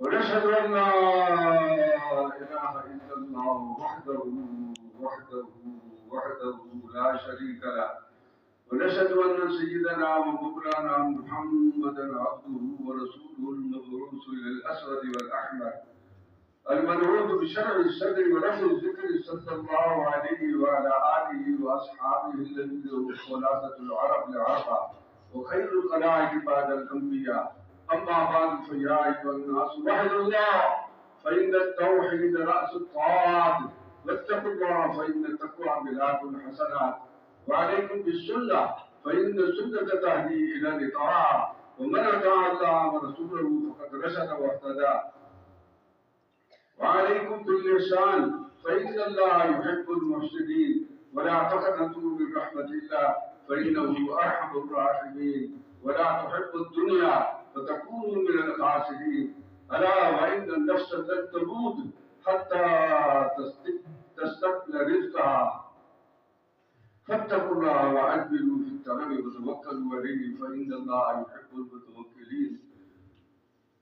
ونشهد أن لا إله إلا الله وحده لا شريك له ونشهد أن سيدنا ومولانا محمدا عبده ورسوله المبعوث إلى الأسود والأحمر المنعوت بشرع الصدر ورفع الذكر صلى الله عليه وعلى آله وأصحابه الذين هم خلاصة العرب لعربة وخير الخلائق بعد الأنبياء أما بعد فيا أيها الناس وحدوا الله فإن التوحيد رأس الطاعات واتقوا الله فإن التقوى ملاك الحسنات وعليكم بالسنة فإن السنة تهدي إلى الطاعة ومن أطاع الله ورسوله فقد رشد واهتدى وعليكم بالإحسان فإن الله يحب المحسنين ولا تقنطوا من رحمة الله فإنه أرحم الراحمين ولا تحب الدنيا فتكونوا من الخاسرين ألا وإن النفس لن تموت حتى تستقبل رزقها فاتقوا الله وأجملوا في الطلب وتوكلوا عليه فإن الله يحب المتوكلين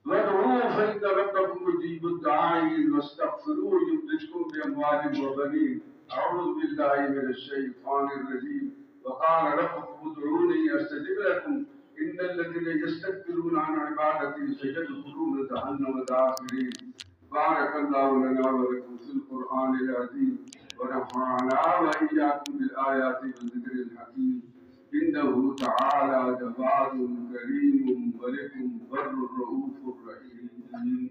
وادعوه فإن ربكم مجيب الداعين واستغفروه يمددكم بأموال وبنين أعوذ بالله من الشيطان الرجيم وقال ربكم ادعوني أستجب لكم إن الذين يستكبرون عن عبادتي سيدخلون جهنم داخرين بارك الله لنا ولكم في القرآن العظيم ونفعنا وإياكم بالآيات والذكر الحكيم إنه تعالى جواد كريم ملك بر رؤوف رحيم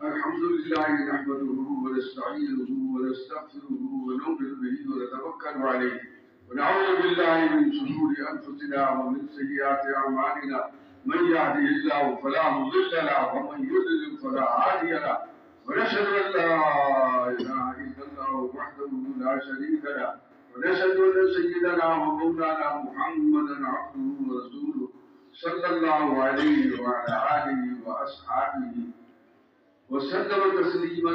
الحمد لله نحمده ونستعينه ونستغفره ونؤمن به ونتوكل عليه ونعوذ بالله من شرور أنفسنا ومن سيئات أعمالنا من يهده الله فلا مضل له ومن يضلل فلا هادي له ونشهد أن لا إله إلا الله وحده لا شريك له ونشهد أن سيدنا ومولانا محمدا عبده ورسوله صلى الله عليه وعلى آله وأصحابه وسلم تسليما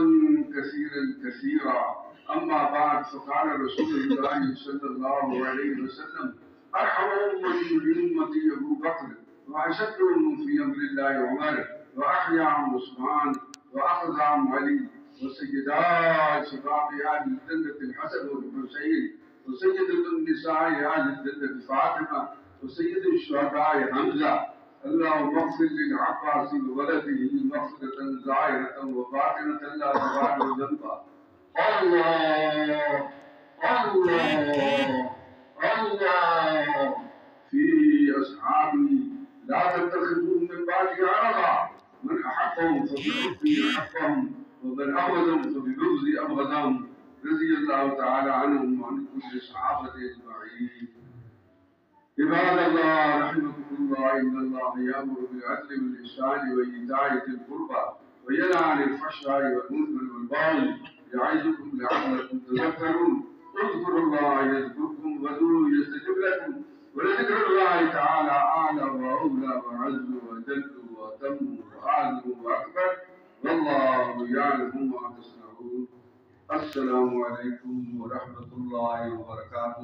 كثيرا أما بعد فقال رسول الله صلى الله عليه وسلم أرحم أمتي بأمتي أبو بكر وأشدهم في أمر الله عمر وأحياهم عثمان وأخذهم علي وسيدا شباب أهل الجنة الحسن والحسين وسيدة النساء أهل الجنة فاطمة وسيد الشهداء حمزة اللهم اغفر للعباس وولده مغفرة ظاهرة وباطنة لا تبعد ذنبا الله في أصحابي لا تتخذوا من بعد عرضا من أحبهم فبحبي أحبهم ومن أبغضهم فببغضي أبغضهم رضي الله تعالى عنهم وعن كل الصحابة أجمعين عباد الله رحمكم الله إن الله يأمر بالعدل والإحسان وإيتاء ذي القربى وينهى عن الفحشاء والمنكر والبغي يعظكم لعلكم تذكرون اذكروا الله يذكركم وادعوه يستجب لكم ولذكر الله تعالى أعلى وأولى وأعز وأجل وأتم وأعظم وأكبر والله يعلم ما تصنعون السلام عليكم ورحمة الله وبركاته